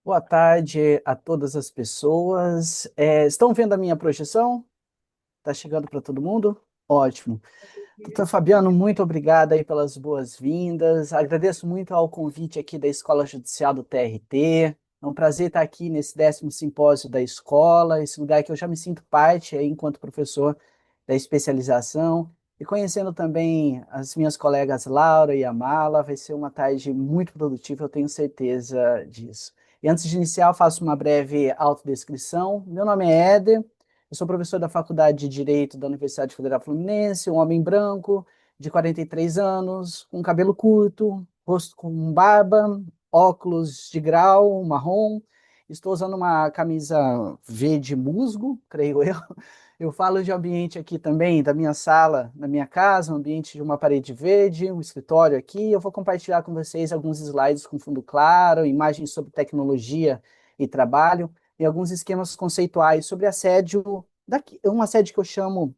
Boa tarde a todas as pessoas. Estão vendo a minha projeção? Está chegando para todo mundo? Ótimo. Doutor Fabiano, muito obrigado aí pelas boas-vindas. Agradeço muito ao convite aqui da Escola Judicial do TRT. É um prazer estar aqui nesse 10º simpósio da escola, esse lugar que eu já me sinto parte aí, enquanto professor da especialização. E conhecendo também as minhas colegas Laura e Amala, vai ser uma tarde muito produtiva, eu tenho certeza disso. E antes de iniciar, eu faço uma breve autodescrição. Meu nome é Éder, eu sou professor da Faculdade de Direito da Universidade Federal Fluminense, um homem branco, de 43 anos, com cabelo curto, rosto com barba, óculos de grau marrom. Estou usando uma camisa verde musgo, creio eu. Eu falo de ambiente aqui também, da minha sala, na minha casa, um ambiente de uma parede verde, um escritório aqui. Eu vou compartilhar com vocês alguns slides com fundo claro, imagens sobre tecnologia e trabalho, e alguns esquemas conceituais sobre assédio, um assédio que eu chamo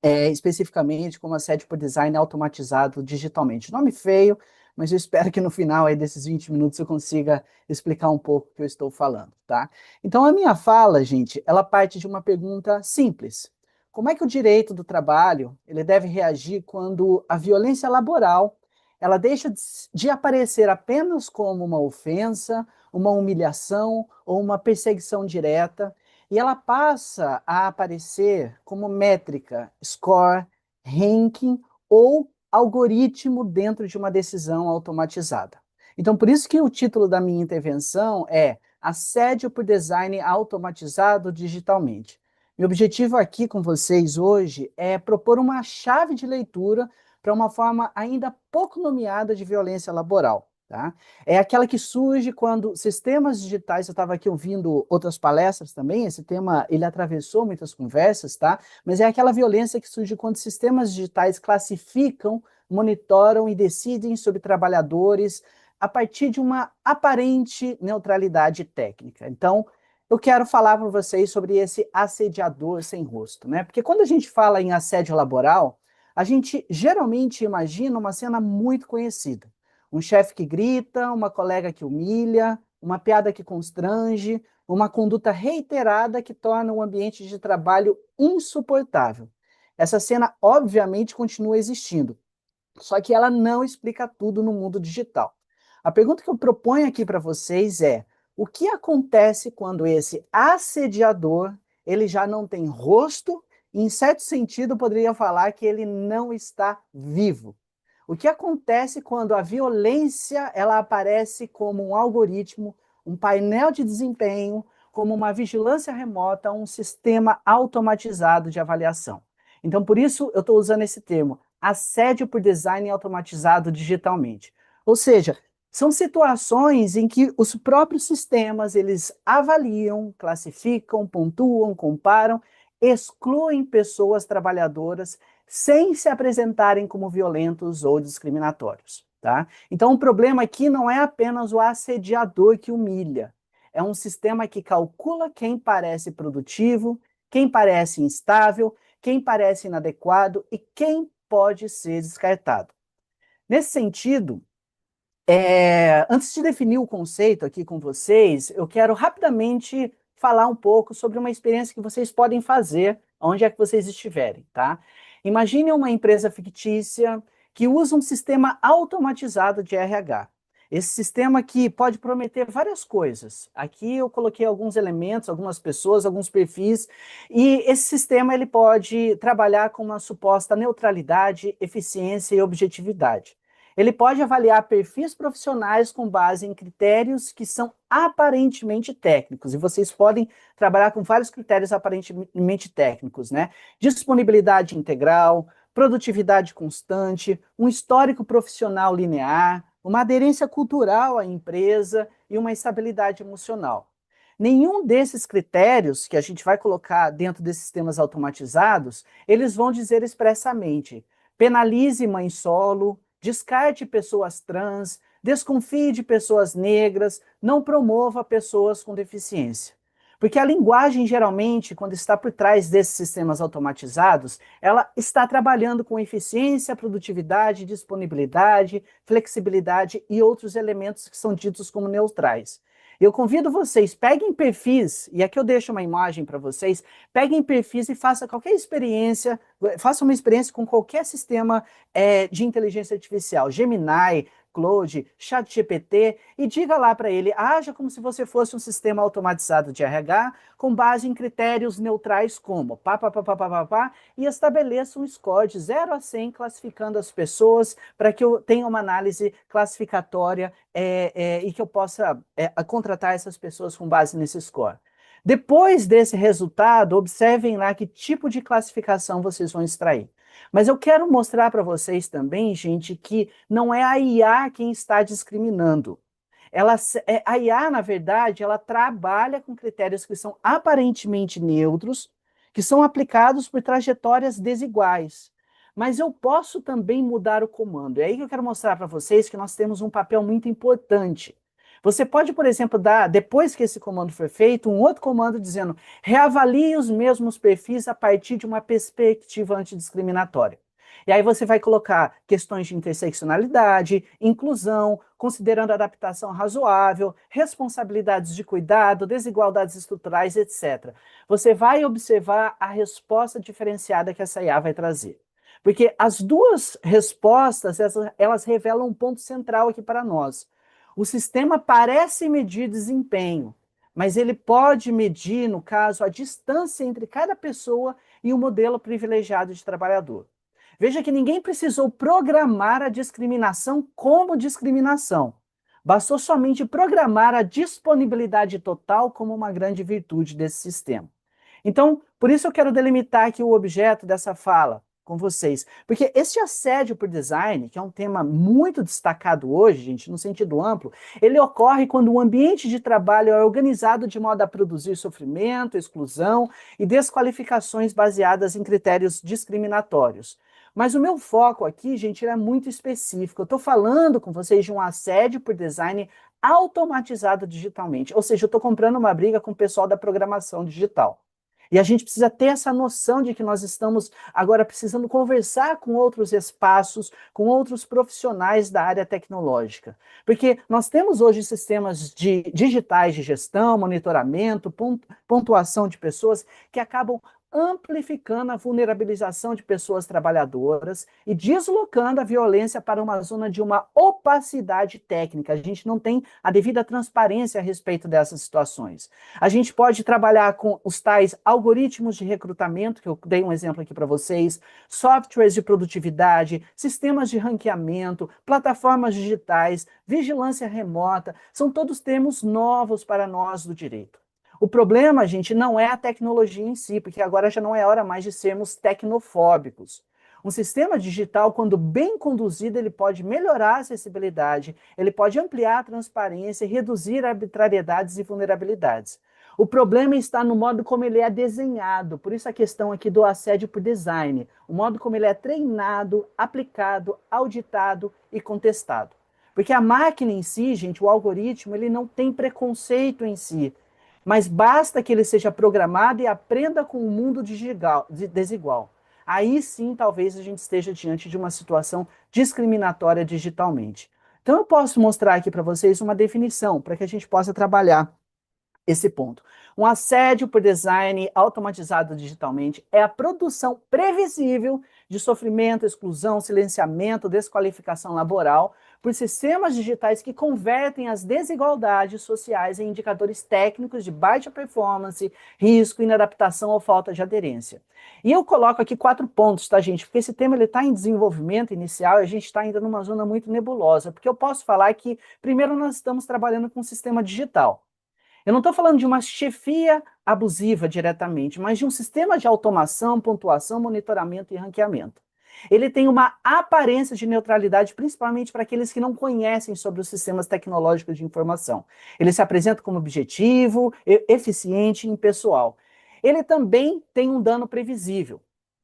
especificamente como assédio por design automatizado digitalmente. Nome feio, mas eu espero que no final aí desses 20 minutos eu consiga explicar um pouco o que eu estou falando, tá? Então a minha fala, gente, ela parte de uma pergunta simples. Como é que o direito do trabalho ele deve reagir quando a violência laboral ela deixa de aparecer apenas como uma ofensa, uma humilhação ou uma perseguição direta e ela passa a aparecer como métrica, score, ranking ou algoritmo dentro de uma decisão automatizada. Então, por isso que o título da minha intervenção é Assédio por Design Automatizado Digitalmente. Meu objetivo aqui com vocês hoje é propor uma chave de leitura para uma forma ainda pouco nomeada de violência laboral. Tá? É aquela que surge quando sistemas digitais, eu estava aqui ouvindo outras palestras também, esse tema ele atravessou muitas conversas, tá? Mas é aquela violência que surge quando sistemas digitais classificam, monitoram e decidem sobre trabalhadores a partir de uma aparente neutralidade técnica. Então, eu quero falar para vocês sobre esse assediador sem rosto, né? Porque quando a gente fala em assédio laboral, a gente geralmente imagina uma cena muito conhecida. Um chefe que grita, uma colega que humilha, uma piada que constrange, uma conduta reiterada que torna o ambiente de trabalho insuportável. Essa cena, obviamente, continua existindo, só que ela não explica tudo no mundo digital. A pergunta que eu proponho aqui para vocês é: o que acontece quando esse assediador ele já não tem rosto e, em certo sentido, poderia falar que ele não está vivo? O que acontece quando a violência ela aparece como um algoritmo, um painel de desempenho, como uma vigilância remota, um sistema automatizado de avaliação? Então, por isso, eu estou usando esse termo, assédio por design automatizado digitalmente. Ou seja, são situações em que os próprios sistemas, eles avaliam, classificam, pontuam, comparam, excluem pessoas trabalhadoras sem se apresentarem como violentos ou discriminatórios, tá? Então, o problema aqui não é apenas o assediador que humilha, é um sistema que calcula quem parece produtivo, quem parece instável, quem parece inadequado e quem pode ser descartado. Nesse sentido, antes de definir o conceito aqui com vocês, eu quero rapidamente falar um pouco sobre uma experiência que vocês podem fazer onde é que vocês estiverem, tá? Imagine uma empresa fictícia que usa um sistema automatizado de RH. Esse sistema que pode prometer várias coisas. Aqui eu coloquei alguns elementos, algumas pessoas, alguns perfis, e esse sistema ele pode trabalhar com uma suposta neutralidade, eficiência e objetividade. Ele pode avaliar perfis profissionais com base em critérios que são aparentemente técnicos, e vocês podem trabalhar com vários critérios aparentemente técnicos, né? Disponibilidade integral, produtividade constante, um histórico profissional linear, uma aderência cultural à empresa e uma estabilidade emocional. Nenhum desses critérios que a gente vai colocar dentro desses sistemas automatizados, eles vão dizer expressamente: penalize mãe solo, descarte pessoas trans, desconfie de pessoas negras, não promova pessoas com deficiência. Porque a linguagem, geralmente, quando está por trás desses sistemas automatizados, ela está trabalhando com eficiência, produtividade, disponibilidade, flexibilidade e outros elementos que são ditos como neutrais. Eu convido vocês, peguem perfis, e aqui eu deixo uma imagem para vocês, peguem perfis e façam qualquer experiência, façam uma experiência com qualquer sistema de inteligência artificial, Gemini, Claude, ChatGPT, e diga lá para ele, haja como se você fosse um sistema automatizado de RH com base em critérios neutrais como pá, pá, pá, pá, pá, pá, pá, e estabeleça um score de 0 a 100 classificando as pessoas para que eu tenha uma análise classificatória e que eu possa contratar essas pessoas com base nesse score. Depois desse resultado, observem lá que tipo de classificação vocês vão extrair. Mas eu quero mostrar para vocês também, gente, que não é a IA quem está discriminando. A IA, na verdade, ela trabalha com critérios que são aparentemente neutros, que são aplicados por trajetórias desiguais. Mas eu posso também mudar o comando. É aí que eu quero mostrar para vocês que nós temos um papel muito importante. Você pode, por exemplo, dar, depois que esse comando for feito, um outro comando dizendo reavalie os mesmos perfis a partir de uma perspectiva antidiscriminatória. E aí você vai colocar questões de interseccionalidade, inclusão, considerando adaptação razoável, responsabilidades de cuidado, desigualdades estruturais, etc. Você vai observar a resposta diferenciada que essa IA vai trazer. Porque as duas respostas, elas revelam um ponto central aqui para nós. O sistema parece medir desempenho, mas ele pode medir, no caso, a distância entre cada pessoa e o modelo privilegiado de trabalhador. Veja que ninguém precisou programar a discriminação como discriminação. Bastou somente programar a disponibilidade total como uma grande virtude desse sistema. Então, por isso eu quero delimitar aqui o objeto dessa fala com vocês. Porque esse assédio por design, que é um tema muito destacado hoje, gente, no sentido amplo, ele ocorre quando o ambiente de trabalho é organizado de modo a produzir sofrimento, exclusão e desqualificações baseadas em critérios discriminatórios. Mas o meu foco aqui, gente, é muito específico. Eu estou falando com vocês de um assédio por design automatizado digitalmente. Ou seja, eu estou comprando uma briga com o pessoal da programação digital. E a gente precisa ter essa noção de que nós estamos agora precisando conversar com outros espaços, com outros profissionais da área tecnológica. Porque nós temos hoje sistemas digitais de gestão, monitoramento, pontuação de pessoas que acabam amplificando a vulnerabilização de pessoas trabalhadoras e deslocando a violência para uma zona de uma opacidade técnica. A gente não tem a devida transparência a respeito dessas situações. A gente pode trabalhar com os tais algoritmos de recrutamento, que eu dei um exemplo aqui para vocês, softwares de produtividade, sistemas de ranqueamento, plataformas digitais, vigilância remota, são todos termos novos para nós do direito. O problema, gente, não é a tecnologia em si, porque agora já não é hora mais de sermos tecnofóbicos. Um sistema digital, quando bem conduzido, ele pode melhorar a acessibilidade, ele pode ampliar a transparência e reduzir arbitrariedades e vulnerabilidades. O problema está no modo como ele é desenhado, por isso a questão aqui do assédio por design, o modo como ele é treinado, aplicado, auditado e contestado. Porque a máquina em si, gente, o algoritmo, ele não tem preconceito em si, mas basta que ele seja programado e aprenda com o mundo desigual. Aí sim, talvez a gente esteja diante de uma situação discriminatória digitalmente. Então, eu posso mostrar aqui para vocês uma definição para que a gente possa trabalhar esse ponto. Um assédio por design automatizado digitalmente é a produção previsível de sofrimento, exclusão, silenciamento, desqualificação laboral por sistemas digitais que convertem as desigualdades sociais em indicadores técnicos de baixa performance, risco, inadaptação ou falta de aderência. E eu coloco aqui 4 pontos, tá, gente? Porque esse tema está em desenvolvimento inicial e a gente está ainda numa zona muito nebulosa. Porque eu posso falar que, primeiro, nós estamos trabalhando com um sistema digital. Eu não estou falando de uma chefia abusiva diretamente, mas de um sistema de automação, pontuação, monitoramento e ranqueamento. Ele tem uma aparência de neutralidade, principalmente para aqueles que não conhecem sobre os sistemas tecnológicos de informação. Ele se apresenta como objetivo, eficiente e impessoal. Ele também tem um dano previsível.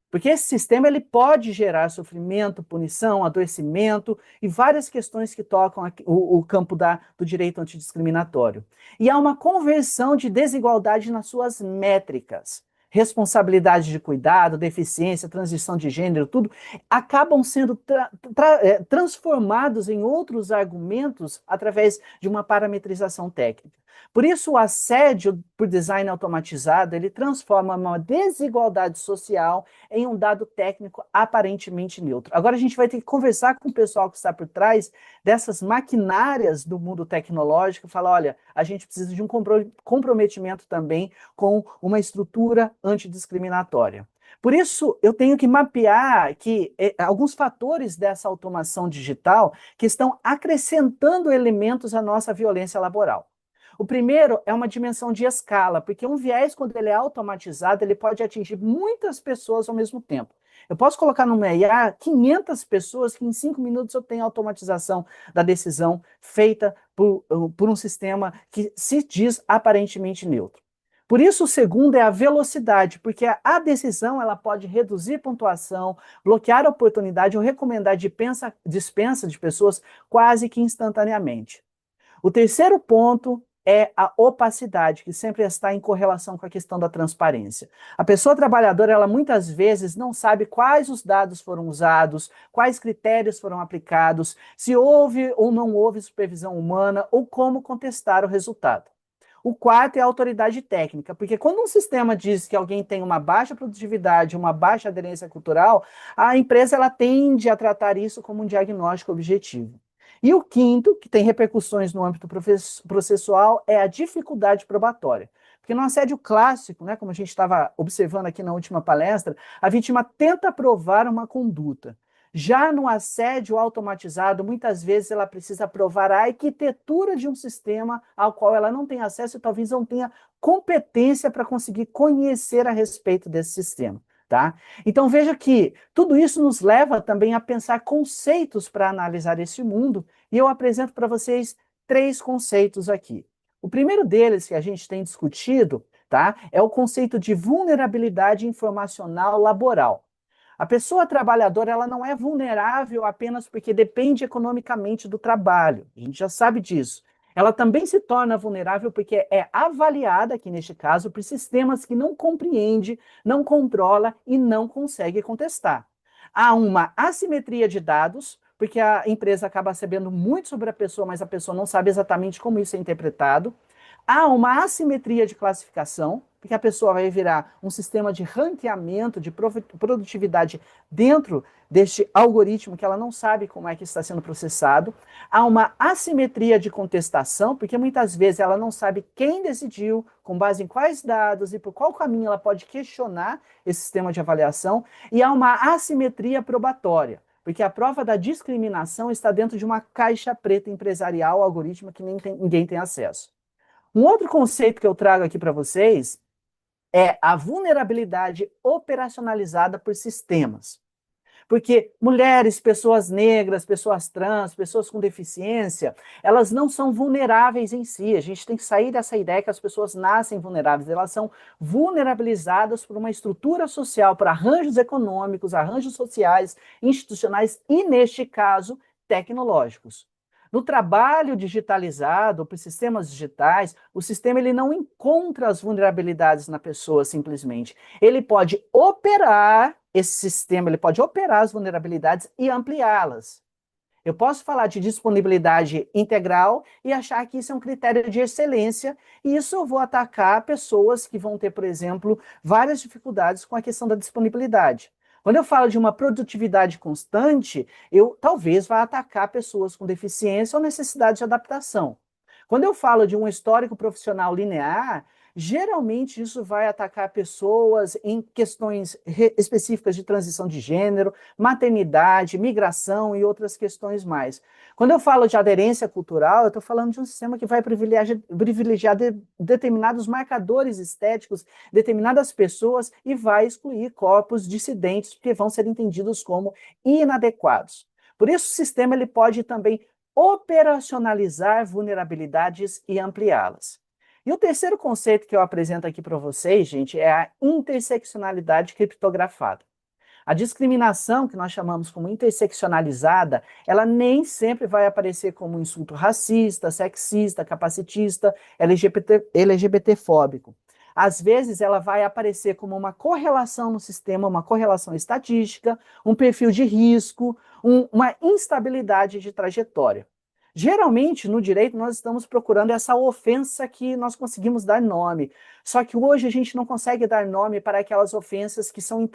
Porque esse sistema ele pode gerar sofrimento, punição, adoecimento e várias questões que tocam o campo do direito antidiscriminatório. E há uma conversão de desigualdade nas suas métricas. Responsabilidade de cuidado, deficiência, transição de gênero, tudo acabam sendo transformados em outros argumentos através de uma parametrização técnica. Por isso, o assédio por design automatizado, ele transforma uma desigualdade social em um dado técnico aparentemente neutro. Agora a gente vai ter que conversar com o pessoal que está por trás dessas maquinárias do mundo tecnológico e falar, olha, a gente precisa de um comprometimento também com uma estrutura antidiscriminatória. Por isso, eu tenho que mapear que alguns fatores dessa automação digital que estão acrescentando elementos à nossa violência laboral. O primeiro é uma dimensão de escala, porque um viés, quando ele é automatizado, ele pode atingir muitas pessoas ao mesmo tempo. Eu posso colocar no meu IA 500 pessoas que em 5 minutos eu tenho automatização da decisão feita por um sistema que se diz aparentemente neutro. Por isso, o segundo é a velocidade, porque a decisão ela pode reduzir pontuação, bloquear a oportunidade ou recomendar dispensa de pessoas quase que instantaneamente. O terceiro ponto é a opacidade, que sempre está em correlação com a questão da transparência. A pessoa trabalhadora, ela muitas vezes não sabe quais os dados foram usados, quais critérios foram aplicados, se houve ou não houve supervisão humana ou como contestar o resultado. O quarto é a autoridade técnica, porque quando um sistema diz que alguém tem uma baixa produtividade, uma baixa aderência cultural, a empresa ela tende a tratar isso como um diagnóstico objetivo. E o quinto, que tem repercussões no âmbito processual, é a dificuldade probatória. Porque no assédio clássico, né, como a gente estava observando aqui na última palestra, a vítima tenta provar uma conduta. Já no assédio automatizado, muitas vezes ela precisa provar a arquitetura de um sistema ao qual ela não tem acesso e talvez não tenha competência para conseguir conhecer a respeito desse sistema. Tá? Então veja que tudo isso nos leva também a pensar conceitos para analisar esse mundo, e eu apresento para vocês 3 conceitos aqui. O primeiro deles que a gente tem discutido, tá, é o conceito de vulnerabilidade informacional laboral. A pessoa trabalhadora ela não é vulnerável apenas porque depende economicamente do trabalho. A gente já sabe disso. Ela também se torna vulnerável porque é avaliada, aqui neste caso, por sistemas que não compreende, não controla e não consegue contestar. Há uma assimetria de dados, porque a empresa acaba sabendo muito sobre a pessoa, mas a pessoa não sabe exatamente como isso é interpretado. Há uma assimetria de classificação, porque a pessoa vai virar um sistema de ranqueamento de produtividade dentro deste algoritmo que ela não sabe como é que está sendo processado. Há uma assimetria de contestação, porque muitas vezes ela não sabe quem decidiu, com base em quais dados e por qual caminho ela pode questionar esse sistema de avaliação. E há uma assimetria probatória, porque a prova da discriminação está dentro de uma caixa preta empresarial, algoritmo que ninguém tem acesso. Um outro conceito que eu trago aqui para vocês é a vulnerabilidade operacionalizada por sistemas. Porque mulheres, pessoas negras, pessoas trans, pessoas com deficiência, elas não são vulneráveis em si. A gente tem que sair dessa ideia que as pessoas nascem vulneráveis. Elas são vulnerabilizadas por uma estrutura social, por arranjos econômicos, arranjos sociais, institucionais e, neste caso, tecnológicos. No trabalho digitalizado, por sistemas digitais, o sistema ele não encontra as vulnerabilidades na pessoa simplesmente. Ele pode operar esse sistema, ele pode operar as vulnerabilidades e ampliá-las. Eu posso falar de disponibilidade integral e achar que isso é um critério de excelência, e isso eu vou atacar pessoas que vão ter, por exemplo, várias dificuldades com a questão da disponibilidade. Quando eu falo de uma produtividade constante, eu talvez vá atacar pessoas com deficiência ou necessidade de adaptação. Quando eu falo de um histórico profissional linear, geralmente isso vai atacar pessoas em questões específicas de transição de gênero, maternidade, migração e outras questões mais. Quando eu falo de aderência cultural, eu estou falando de um sistema que vai privilegiar determinados marcadores estéticos, determinadas pessoas e vai excluir corpos dissidentes, porque vão ser entendidos como inadequados. Por isso, o sistema ele pode também operacionalizar vulnerabilidades e ampliá-las. E o terceiro conceito que eu apresento aqui para vocês, gente, é a interseccionalidade criptografada. A discriminação, que nós chamamos como interseccionalizada, ela nem sempre vai aparecer como um insulto racista, sexista, capacitista, LGBTfóbico. Às vezes, ela vai aparecer como uma correlação no sistema, uma correlação estatística, um perfil de risco, uma instabilidade de trajetória. Geralmente, no direito, nós estamos procurando essa ofensa que nós conseguimos dar nome. Só que hoje a gente não consegue dar nome para aquelas ofensas que são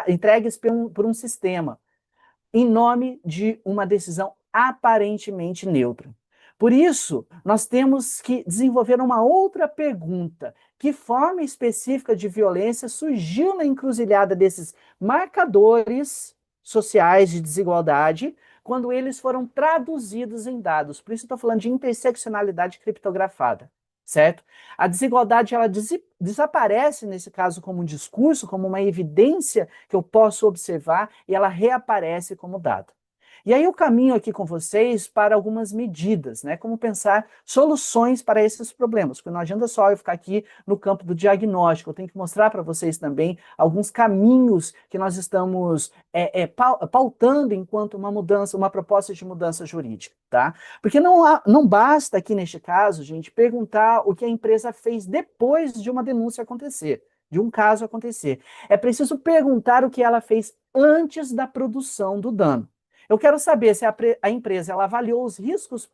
entregues por um sistema, em nome de uma decisão aparentemente neutra. Por isso, nós temos que desenvolver uma outra pergunta. Que forma específica de violência surgiu na encruzilhada desses marcadores sociais de desigualdade quando eles foram traduzidos em dados? Por isso, estou falando de interseccionalidade criptografada, certo? A desigualdade ela desaparece, nesse caso, como um discurso, como uma evidência que eu posso observar, e ela reaparece como dado. E aí eu caminho aqui com vocês para algumas medidas, né? Como pensar soluções para esses problemas, porque não adianta só eu ficar aqui no campo do diagnóstico, eu tenho que mostrar para vocês também alguns caminhos que nós estamos pautando enquanto uma mudança, uma proposta de mudança jurídica, tá? Porque não basta aqui neste caso, gente, perguntar o que a empresa fez depois de uma denúncia acontecer, de um caso acontecer. É preciso perguntar o que ela fez antes da produção do dano. Eu quero saber se a empresa ela avaliou os riscos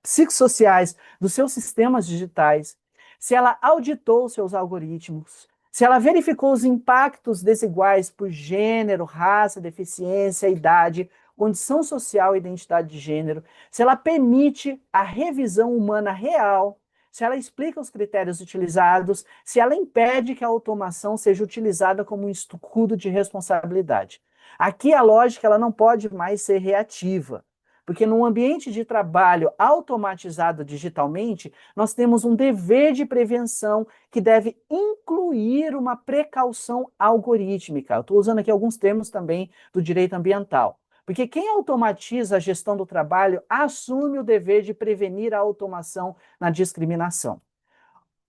psicossociais dos seus sistemas digitais, se ela auditou seus algoritmos, se ela verificou os impactos desiguais por gênero, raça, deficiência, idade, condição social e identidade de gênero, se ela permite a revisão humana real, se ela explica os critérios utilizados, se ela impede que a automação seja utilizada como um escudo de responsabilidade. Aqui a lógica ela não pode mais ser reativa, porque num ambiente de trabalho automatizado digitalmente, nós temos um dever de prevenção que deve incluir uma precaução algorítmica. Eu estou usando aqui alguns termos também do direito ambiental. Porque quem automatiza a gestão do trabalho assume o dever de prevenir a automação na discriminação.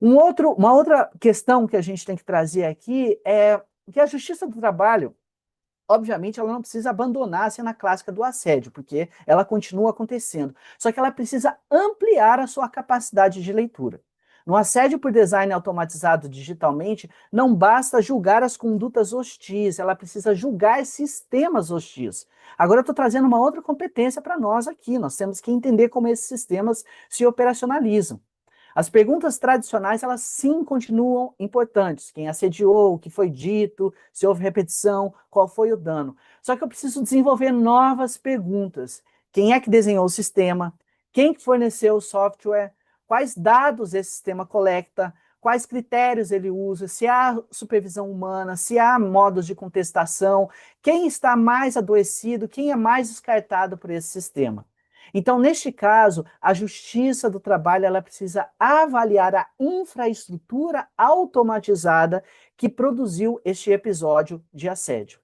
Uma outra questão que a gente tem que trazer aqui é que a Justiça do Trabalho, obviamente, ela não precisa abandonar a cena clássica do assédio, porque ela continua acontecendo. Só que ela precisa ampliar a sua capacidade de leitura. No assédio por design automatizado digitalmente, não basta julgar as condutas hostis, ela precisa julgar sistemas hostis. Agora eu estou trazendo uma outra competência para nós aqui. Nós temos que entender como esses sistemas se operacionalizam. As perguntas tradicionais, elas sim continuam importantes. Quem assediou, o que foi dito, se houve repetição, qual foi o dano. Só que eu preciso desenvolver novas perguntas. Quem é que desenhou o sistema? Quem forneceu o software? Quais dados esse sistema coleta? Quais critérios ele usa? Se há supervisão humana? Se há modos de contestação? Quem está mais adoecido? Quem é mais descartado por esse sistema? Então, neste caso, a Justiça do Trabalho ela precisa avaliar a infraestrutura automatizada que produziu este episódio de assédio.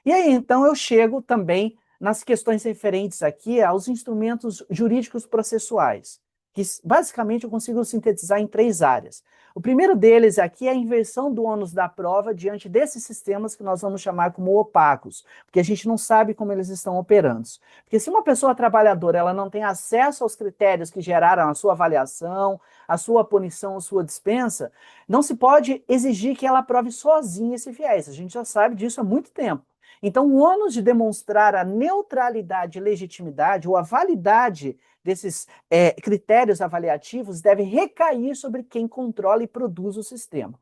E aí, então, eu chego também nas questões referentes aqui aos instrumentos jurídicos processuais, que basicamente eu consigo sintetizar em 3 áreas. O primeiro deles aqui é a inversão do ônus da prova diante desses sistemas que nós vamos chamar como opacos, porque a gente não sabe como eles estão operando. Porque se uma pessoa trabalhadora ela não tem acesso aos critérios que geraram a sua avaliação, a sua punição, a sua dispensa, não se pode exigir que ela prove sozinha esse viés. A gente já sabe disso há muito tempo. Então, o ônus de demonstrar a neutralidade e legitimidade, ou a validade desses critérios avaliativos, deve recair sobre quem controla e produz o sistema.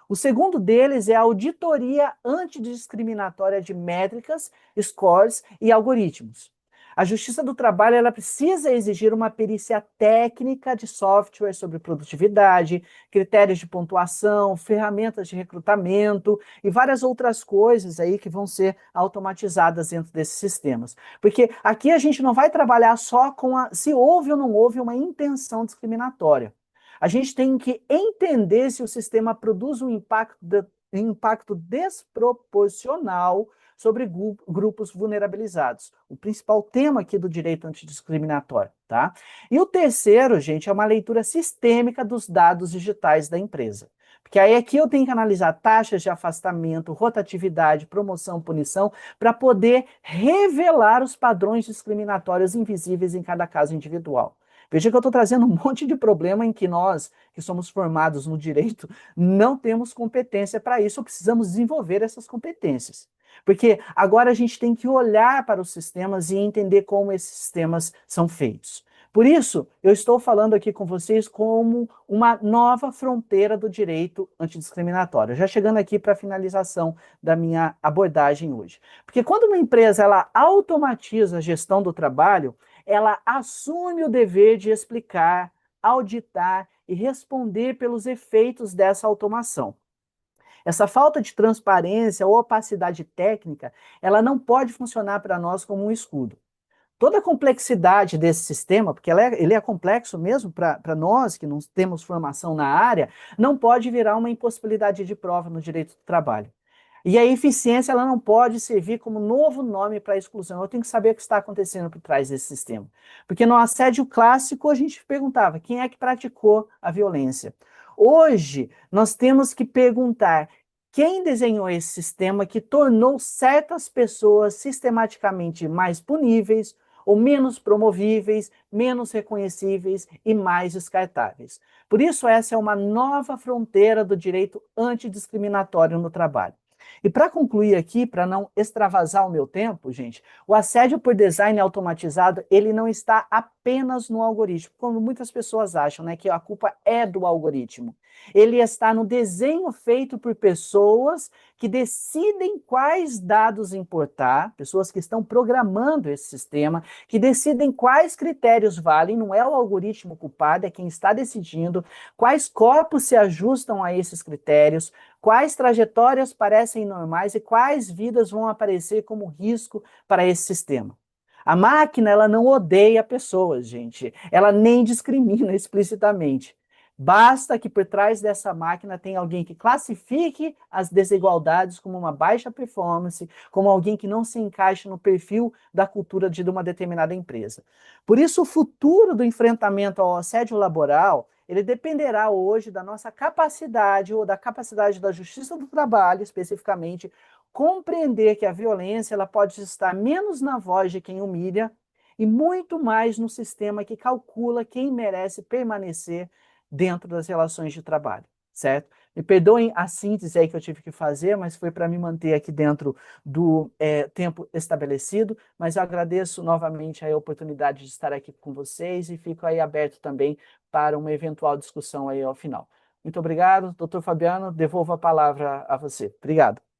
O segundo deles é a auditoria antidiscriminatória de métricas, scores e algoritmos. A Justiça do Trabalho ela precisa exigir uma perícia técnica de software sobre produtividade, critérios de pontuação, ferramentas de recrutamento e várias outras coisas aí que vão ser automatizadas dentro desses sistemas. Porque aqui a gente não vai trabalhar só com se houve ou não houve uma intenção discriminatória. A gente tem que entender se o sistema produz um impacto desproporcional sobre grupos vulnerabilizados. O principal tema aqui do direito antidiscriminatório, tá? E o terceiro, gente, é uma leitura sistêmica dos dados digitais da empresa. Porque aí aqui eu tenho que analisar taxas de afastamento, rotatividade, promoção, punição, para poder revelar os padrões discriminatórios invisíveis em cada caso individual. Veja que eu estou trazendo um monte de problema em que nós, que somos formados no direito, não temos competência para isso, ou precisamos desenvolver essas competências. Porque agora a gente tem que olhar para os sistemas e entender como esses sistemas são feitos. Por isso, eu estou falando aqui com vocês como uma nova fronteira do direito antidiscriminatório. Já chegando aqui para a finalização da minha abordagem hoje. Porque quando uma empresa ela automatiza a gestão do trabalho, ela assume o dever de explicar, auditar e responder pelos efeitos dessa automação. Essa falta de transparência ou opacidade técnica, ela não pode funcionar para nós como um escudo. Toda a complexidade desse sistema, porque ele é complexo mesmo para nós que não temos formação na área, não pode virar uma impossibilidade de prova no direito do trabalho. E a eficiência ela não pode servir como novo nome para a exclusão. Eu tenho que saber o que está acontecendo por trás desse sistema. Porque no assédio clássico a gente perguntava quem é que praticou a violência. Hoje nós temos que perguntar quem desenhou esse sistema que tornou certas pessoas sistematicamente mais puníveis ou menos promovíveis, menos reconhecíveis e mais descartáveis. Por isso, essa é uma nova fronteira do direito antidiscriminatório no trabalho. E para concluir aqui, para não extravasar o meu tempo, gente, o assédio por design automatizado, ele não está apenas no algoritmo, como muitas pessoas acham, né, que a culpa é do algoritmo. Ele está no desenho feito por pessoas que decidem quais dados importar, pessoas que estão programando esse sistema, que decidem quais critérios valem, não é o algoritmo culpado, é quem está decidindo, quais corpos se ajustam a esses critérios, quais trajetórias parecem normais e quais vidas vão aparecer como risco para esse sistema. A máquina, ela não odeia pessoas, gente. Ela nem discrimina explicitamente. Basta que por trás dessa máquina tenha alguém que classifique as desigualdades como uma baixa performance, como alguém que não se encaixa no perfil da cultura de uma determinada empresa. Por isso, o futuro do enfrentamento ao assédio laboral, ele dependerá hoje da nossa capacidade, ou da capacidade da Justiça do Trabalho, especificamente, compreender que a violência ela pode estar menos na voz de quem humilha e muito mais no sistema que calcula quem merece permanecer dentro das relações de trabalho, certo? Me perdoem a síntese aí que eu tive que fazer, mas foi para me manter aqui dentro do tempo estabelecido, mas eu agradeço novamente a oportunidade de estar aqui com vocês e fico aí aberto também para uma eventual discussão aí ao final. Muito obrigado, doutor Fabiano, devolvo a palavra a você. Obrigado.